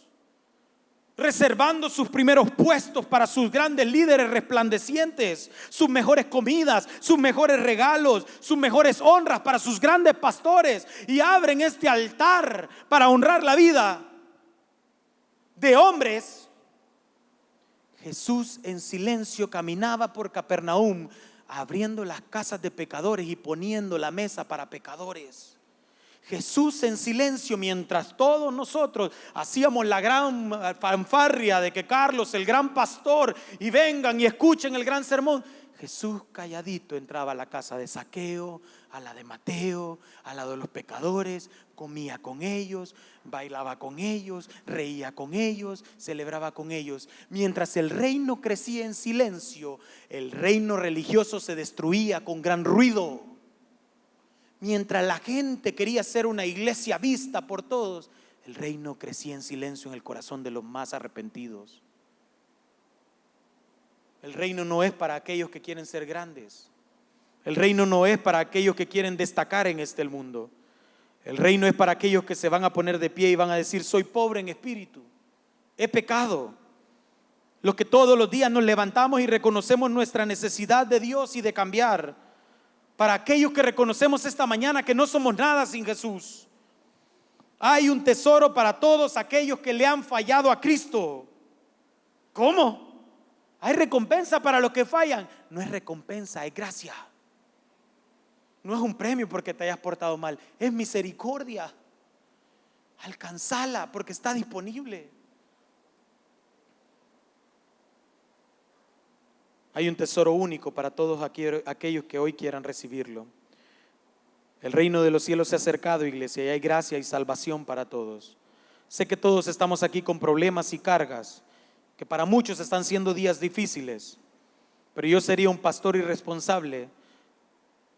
reservando sus primeros puestos para sus grandes líderes resplandecientes, sus mejores comidas, sus mejores regalos, sus mejores honras para sus grandes pastores, y abren este altar para honrar la vida de hombres. Jesús en silencio caminaba por Capernaum, abriendo las casas de pecadores y poniendo la mesa para pecadores. Jesús en silencio, mientras todos nosotros hacíamos la gran fanfarria de que Carlos, el gran pastor, y vengan y escuchen el gran sermón, Jesús calladito entraba a la casa de Zaqueo, a la de Mateo, a la de los pecadores, comía con ellos, bailaba con ellos, reía con ellos, celebraba con ellos. Mientras el reino crecía en silencio, el reino religioso se destruía con gran ruido. Mientras la gente quería ser una iglesia vista por todos, el reino crecía en silencio en el corazón de los más arrepentidos. El reino no es para aquellos que quieren ser grandes. El reino no es para aquellos que quieren destacar en este mundo. El reino es para aquellos que se van a poner de pie y van a decir: soy pobre en espíritu, he pecado. Los que todos los días nos levantamos y reconocemos nuestra necesidad de Dios y de cambiar. Para aquellos que reconocemos esta mañana que no somos nada sin Jesús. Hay un tesoro para todos aquellos que le han fallado a Cristo. ¿Cómo? Hay recompensa para los que fallan. No es recompensa, es gracia. No es un premio porque te hayas portado mal, es misericordia. Alcanzala porque está disponible. Hay un tesoro único para todos aquellos que hoy quieran recibirlo. El reino de los cielos se ha acercado, iglesia, y hay gracia y salvación para todos. Sé que todos estamos aquí con problemas y cargas, que para muchos están siendo días difíciles, pero yo sería un pastor irresponsable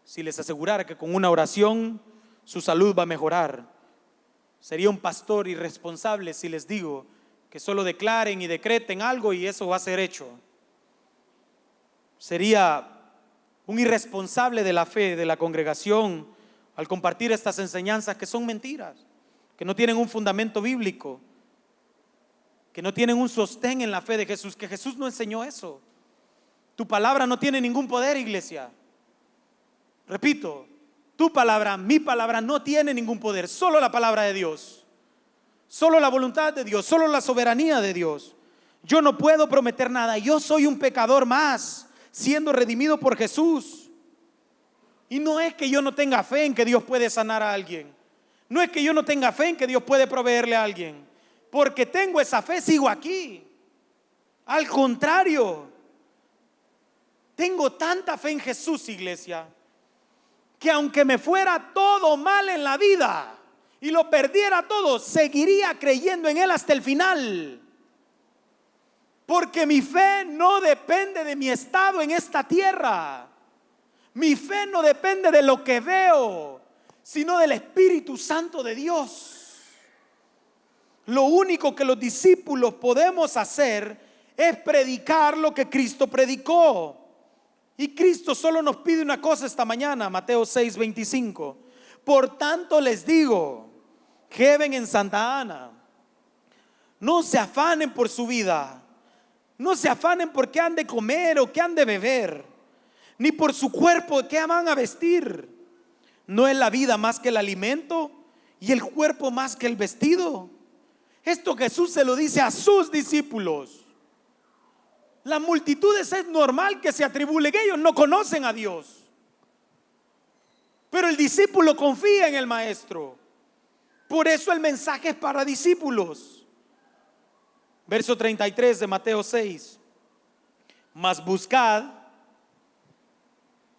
si les asegurara que con una oración su salud va a mejorar. Sería un pastor irresponsable si les digo que solo declaren y decreten algo y eso va a ser hecho. Sería un irresponsable de la fe de la congregación al compartir estas enseñanzas que son mentiras, que no tienen un fundamento bíblico, que no tienen un sostén en la fe de Jesús, que Jesús no enseñó eso. Tu palabra no tiene ningún poder, iglesia. Repito, tu palabra, mi palabra no tiene ningún poder, solo la palabra de Dios, solo la voluntad de Dios, solo la soberanía de Dios. Yo no puedo prometer nada, yo soy un pecador más, siendo redimido por Jesús. Y no es que yo no tenga fe en que Dios puede sanar a alguien, no es que yo no tenga fe en que Dios puede proveerle a alguien. Porque tengo esa fe, sigo aquí. Al contrario, tengo tanta fe en Jesús, iglesia, que aunque me fuera todo mal en la vida y lo perdiera todo, seguiría creyendo en Él hasta el final. Porque mi fe no depende de mi estado en esta tierra. Mi fe no depende de lo que veo, sino del Espíritu Santo de Dios. Lo único que los discípulos podemos hacer es predicar lo que Cristo predicó. Y Cristo solo nos pide una cosa esta mañana, Mateo 6:25. Por tanto les digo, Heaven en Santa Ana, no se afanen por su vida. No se afanen por qué han de comer o qué han de beber, ni por su cuerpo qué van a vestir. ¿No es la vida más que el alimento y el cuerpo más que el vestido? Esto Jesús se lo dice a sus discípulos. Las multitudes es normal que se atribulen, ellos no conocen a Dios, pero el discípulo confía en el maestro. Por eso el mensaje es para discípulos. Verso 33 de Mateo 6. Mas buscad,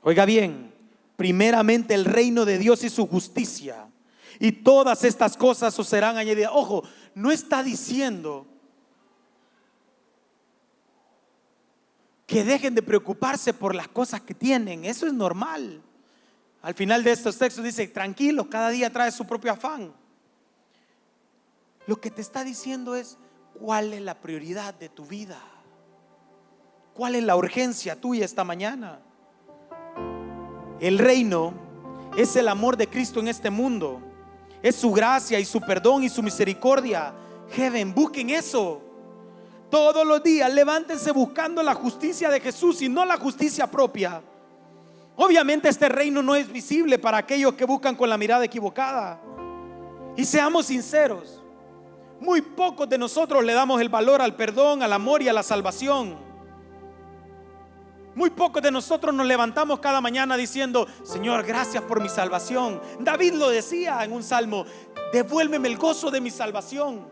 oiga bien, primeramente el reino de Dios y su justicia, y todas estas cosas os serán añadidas. Ojo, no está diciendo que dejen de preocuparse por las cosas que tienen. Eso es normal. Al final de estos textos dice, tranquilo, cada día trae su propio afán. Lo que te está diciendo es, ¿cuál es la prioridad de tu vida? ¿Cuál es la urgencia tuya esta mañana? El reino es el amor de Cristo en este mundo. Es su gracia y su perdón y su misericordia. Heaven, busquen eso. Todos los días levántense buscando la justicia de Jesús y no la justicia propia. Obviamente este reino no es visible para aquellos que buscan con la mirada equivocada. Y seamos sinceros, muy pocos de nosotros le damos el valor al perdón, al amor y a la salvación. Muy pocos de nosotros nos levantamos cada mañana diciendo, Señor, gracias por mi salvación. David lo decía en un salmo, devuélveme el gozo de mi salvación.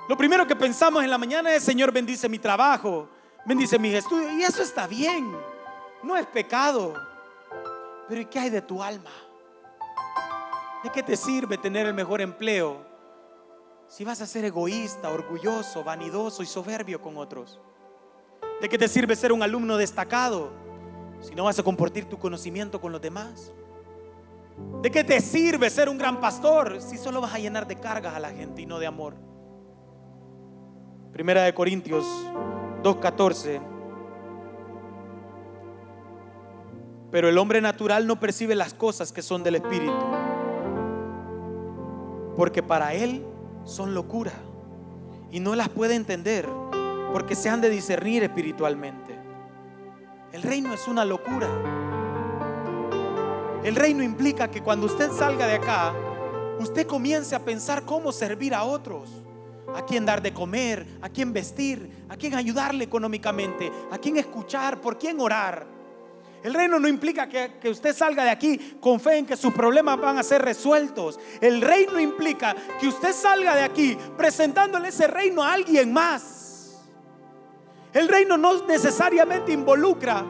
Lo primero que pensamos en la mañana es, Señor, bendice mi trabajo, bendice mis estudios. Y eso está bien, no es pecado. Pero ¿y qué hay de tu alma? ¿De qué te sirve tener el mejor empleo si vas a ser egoísta, orgulloso, vanidoso y soberbio con otros? ¿De qué te sirve ser un alumno destacado si no vas a compartir tu conocimiento con los demás? ¿De qué te sirve ser un gran pastor si solo vas a llenar de cargas a la gente y no de amor? Primera de Corintios 2:14. Pero el hombre natural no percibe las cosas que son del Espíritu, porque para él son locura y no las puede entender, porque se han de discernir espiritualmente. El reino es una locura. El reino implica que cuando usted salga de acá, usted comience a pensar cómo servir a otros, a quién dar de comer, a quién vestir, a quién ayudarle económicamente, a quién escuchar, por quién orar. El reino no implica que usted salga de aquí con fe en que sus problemas van a ser resueltos. El reino implica que usted salga de aquí presentándole ese reino a alguien más. El reino no necesariamente involucra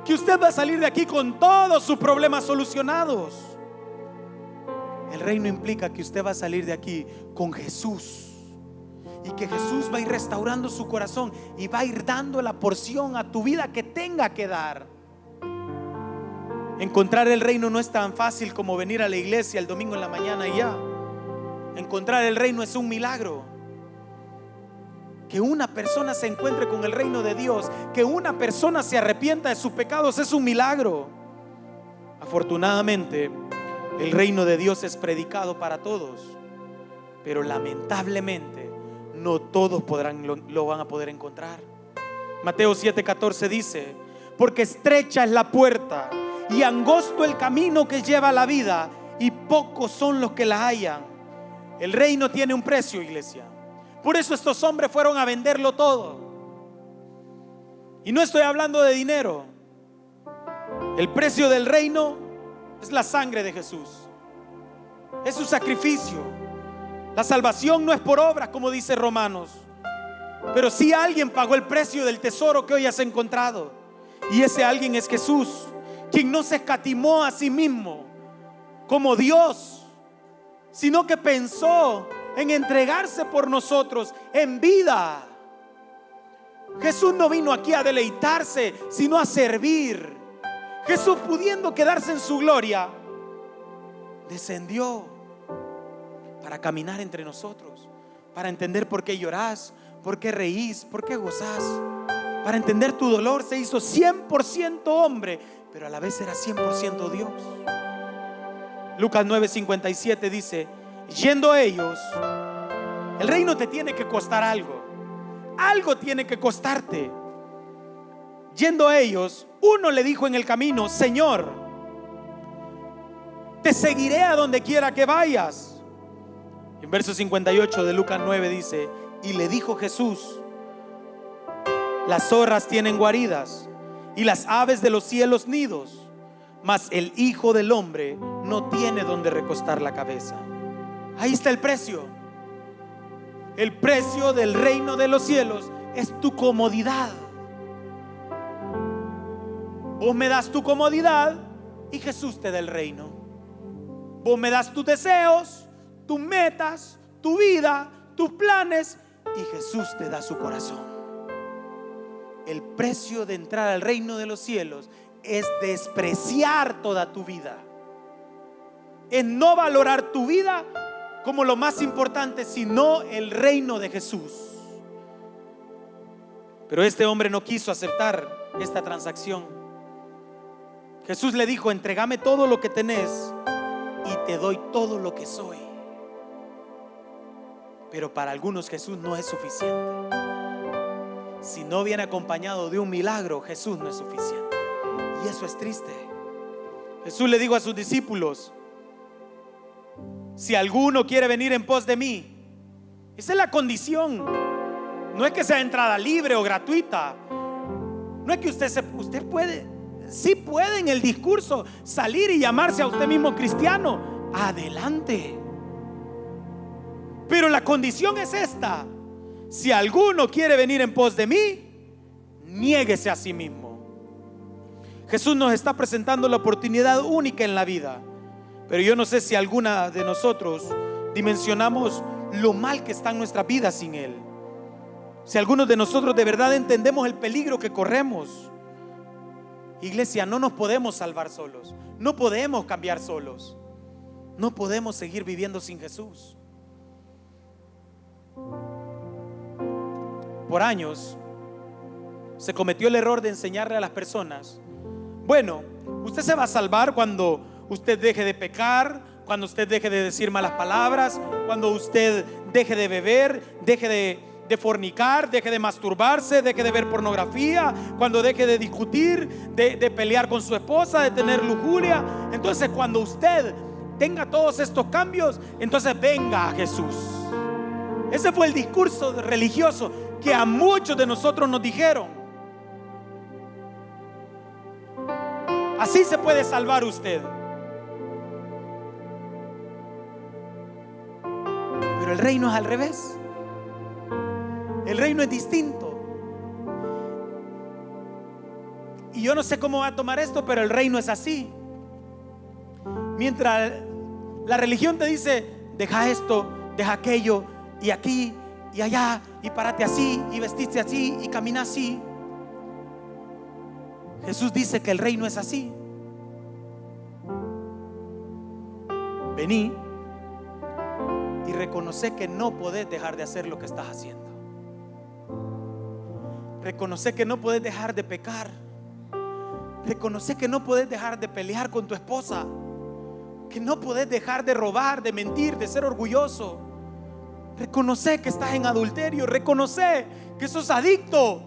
que usted va a salir de aquí con todos sus problemas solucionados. El reino implica que usted va a salir de aquí con Jesús, y que Jesús va a ir restaurando su corazón y va a ir dando la porción a tu vida que tenga que dar. Encontrar el reino no es tan fácil como venir a la iglesia el domingo en la mañana y ya. Encontrar el reino es un milagro. Que una persona se encuentre con el reino de Dios, que una persona se arrepienta de sus pecados, es un milagro. Afortunadamente, el reino de Dios es predicado para todos, pero lamentablemente no todos lo van a poder encontrar. Mateo 7:14 dice, porque estrecha es la puerta y angosto el camino que lleva a la vida, y pocos son los que la hallan. El reino tiene un precio, iglesia. Por eso estos hombres fueron a venderlo todo. Y no estoy hablando de dinero. El precio del reino es la sangre de Jesús, es su sacrificio. La salvación no es por obras, como dice Romanos. Pero sí alguien pagó el precio del tesoro que hoy has encontrado. Y ese alguien es Jesús, quien no se escatimó a sí mismo como Dios, sino que pensó en entregarse por nosotros en vida. Jesús no vino aquí a deleitarse, sino a servir. Jesús, pudiendo quedarse en su gloria, descendió para caminar entre nosotros, para entender por qué llorás, por qué reís, por qué gozás, para entender tu dolor. Se hizo 100% hombre, pero a la vez era 100% Dios. Lucas 9:57 dice: yendo ellos, el reino te tiene que costar algo. Algo tiene que costarte. Yendo ellos, uno le dijo en el camino: Señor, te seguiré a donde quiera que vayas. En verso 58 de Lucas 9 dice: y le dijo Jesús: las zorras tienen guaridas y las aves de los cielos nidos, mas el Hijo del Hombre no tiene donde recostar la cabeza. Ahí está el precio. El precio del reino de los cielos es tu comodidad. Vos me das tu comodidad y Jesús te da el reino. Vos me das tus deseos, tus metas, tu vida, tus planes, y Jesús te da su corazón. El precio de entrar al reino de los cielos es despreciar toda tu vida, es no valorar tu vida como lo más importante, sino el reino de Jesús. Pero este hombre no quiso aceptar esta transacción. Jesús le dijo: entrégame todo lo que tenés y te doy todo lo que soy. Pero para algunos Jesús no es suficiente. Si no viene acompañado de un milagro, Jesús no es suficiente. Y eso es triste. Jesús le dijo a sus discípulos: si alguno quiere venir en pos de mí, esa es la condición. No es que sea entrada libre o gratuita. No es que usted puede, sí puede en el discurso salir y llamarse a usted mismo cristiano. Adelante. Pero la condición es esta: si alguno quiere venir en pos de mí, niéguese a sí mismo. Jesús nos está presentando la oportunidad única en la vida. Pero yo no sé si alguna de nosotros dimensionamos lo mal que está en nuestra vida sin Él. Si algunos de nosotros de verdad entendemos el peligro que corremos. Iglesia, no nos podemos salvar solos. No podemos cambiar solos. No podemos seguir viviendo sin Jesús. Por años se cometió el error de enseñarle a las personas: bueno, usted se va a salvar cuando usted deje de pecar, cuando usted deje de decir malas palabras, cuando usted deje de beber, deje de fornicar, deje de masturbarse, deje de ver pornografía, cuando deje de discutir, de pelear con su esposa, de tener lujuria. Entonces, cuando usted tenga todos estos cambios, entonces venga a Jesús. Ese fue el discurso religioso que a muchos de nosotros nos dijeron. Así se puede salvar usted. Pero el reino es al revés. El reino es distinto. Y yo no sé cómo va a tomar esto, pero el reino es así. Mientras la religión te dice: deja esto, deja aquello, y aquí y allá, y párate así, y vestiste así, y camina así. Jesús dice que el reino es así. Vení y reconoce que no podés dejar de hacer lo que estás haciendo. Reconoce que no podés dejar de pecar. Reconoce que no podés dejar de pelear con tu esposa, que no podés dejar de robar, de mentir, de ser orgulloso. Reconoce que estás en adulterio. Reconoce que sos adicto.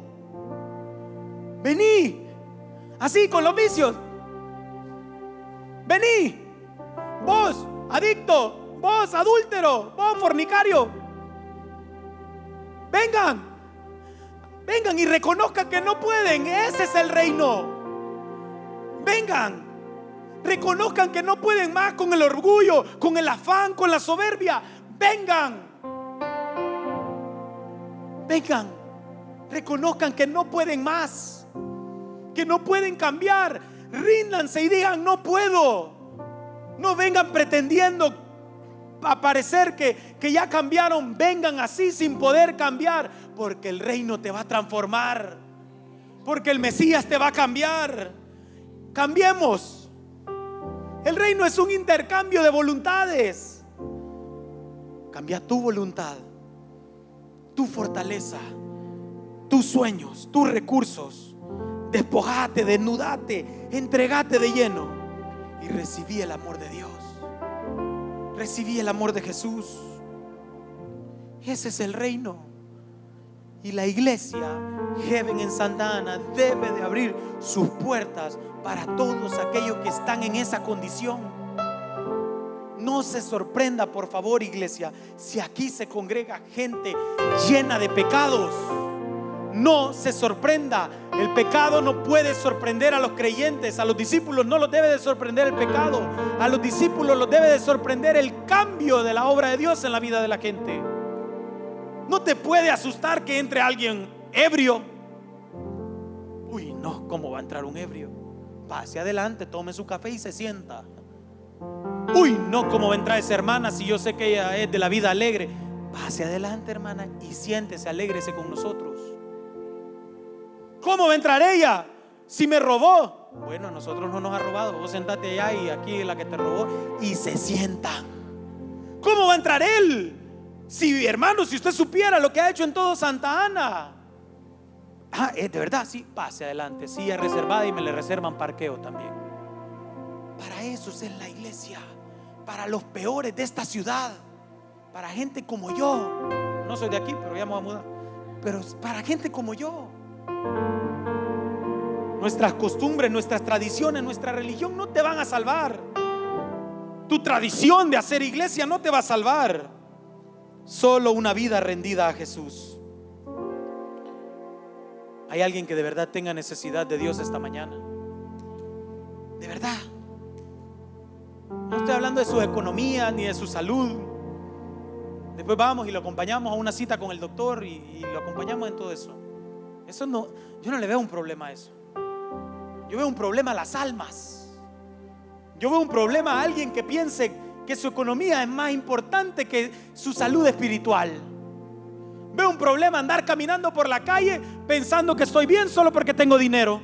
Vení, así con los vicios. Vení, vos adicto, vos adúltero, vos fornicario. Vengan y reconozcan que no pueden. Ese es el reino. Vengan, reconozcan que no pueden más con el orgullo, con el afán, con la soberbia. Vengan. reconozcan que no pueden más, que no pueden cambiar. Ríndanse y digan: no puedo. No vengan pretendiendo a parecer que ya cambiaron. Vengan así sin poder cambiar, porque el reino te va a transformar, porque el Mesías te va a cambiar. Cambiemos. El reino es un intercambio de voluntades. Cambia tu voluntad, tu fortaleza, tus sueños, tus recursos. Despojate, desnudate, entregate de lleno y recibí el amor de Dios. Recibí el amor de Jesús. Ese es el reino. Y la iglesia Heaven en Santa Ana debe de abrir sus puertas para todos aquellos que están en esa condición. No se sorprenda, por favor, iglesia, si aquí se congrega gente llena de pecados. No se sorprenda. El pecado no puede sorprender a los creyentes. A los discípulos no los debe de sorprender el pecado. A los discípulos los debe de sorprender el cambio de la obra de Dios en la vida de la gente. No te puede asustar que entre alguien ebrio. Uy, no, ¿cómo va a entrar un ebrio? Pase adelante, tome su café y se sienta. Uy, no, ¿cómo va a entrar esa hermana si yo sé que ella es de la vida alegre? Pase adelante, hermana, y siéntese, alégrese con nosotros. ¿Cómo va a entrar ella si me robó? Bueno, a nosotros no nos ha robado. Vos sentate allá y aquí es la que te robó. Y se sientan. ¿Cómo va a entrar él? Si, hermano, si usted supiera lo que ha hecho en todo Santa Ana. De verdad, sí, pase adelante. Silla reservada y me le reservan parqueo también. Para eso es la iglesia. Para los peores de esta ciudad. Para gente como yo. No soy de aquí, pero ya me voy a mudar. Pero para gente como yo. Nuestras costumbres, nuestras tradiciones, nuestra religión no te van a salvar. Tu tradición de hacer iglesia no te va a salvar. Solo una vida rendida a Jesús. ¿Hay alguien que de verdad tenga necesidad de Dios esta mañana? De verdad. No estoy hablando de su economía ni de su salud. Después vamos y lo acompañamos a una cita con el doctor y lo acompañamos en todo eso. Eso no, yo no le veo un problema a eso. Yo veo un problema a las almas. Yo veo un problema a alguien que piense que su economía es más importante que su salud espiritual. Veo un problema andar caminando por la calle pensando que estoy bien solo porque tengo dinero.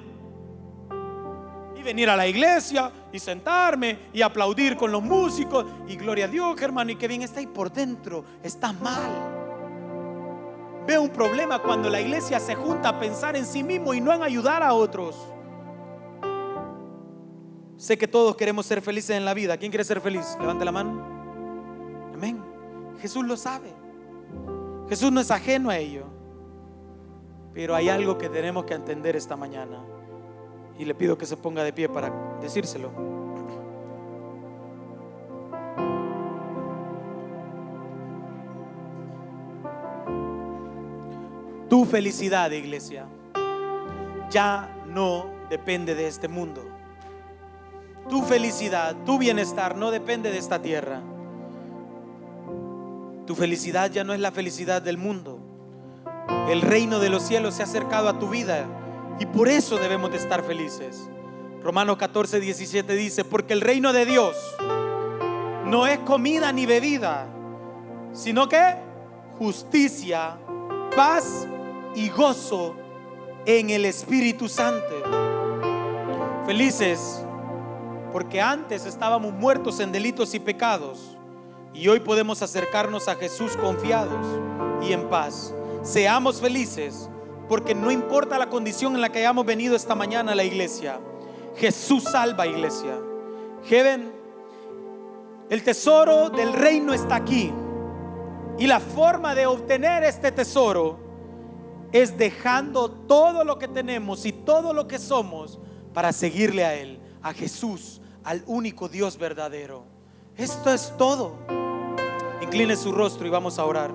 Y venir a la iglesia y sentarme y aplaudir con los músicos y gloria a Dios, hermano, y qué bien está. Y por dentro estás mal. Veo un problema cuando la iglesia se junta a pensar en sí mismo y no en ayudar a otros. Sé que todos queremos ser felices en la vida. ¿Quién quiere ser feliz? Levante la mano. Amén. Jesús lo sabe. Jesús no es ajeno a ello. Pero hay algo que tenemos que entender esta mañana. Y le pido que se ponga de pie para decírselo. Tu felicidad, iglesia, ya no depende de este mundo. Tu felicidad, tu bienestar no depende de esta tierra. Tu felicidad ya no es la felicidad del mundo. El reino de los cielos se ha acercado a tu vida y por eso debemos de estar felices. Romanos 14:17 dice: porque el reino de Dios no es comida ni bebida, sino que justicia, paz y gozo en el Espíritu Santo. Felices porque antes estábamos muertos en delitos y pecados y hoy podemos acercarnos a Jesús confiados y en paz. Seamos felices porque no importa la condición en la que hayamos venido esta mañana a la iglesia, Jesús salva, iglesia. Heaven, el tesoro del reino está aquí y la forma de obtener este tesoro es dejando todo lo que tenemos y todo lo que somos para seguirle a Él, a Jesús, al único Dios verdadero. Esto es todo. Incline su rostro y vamos a orar.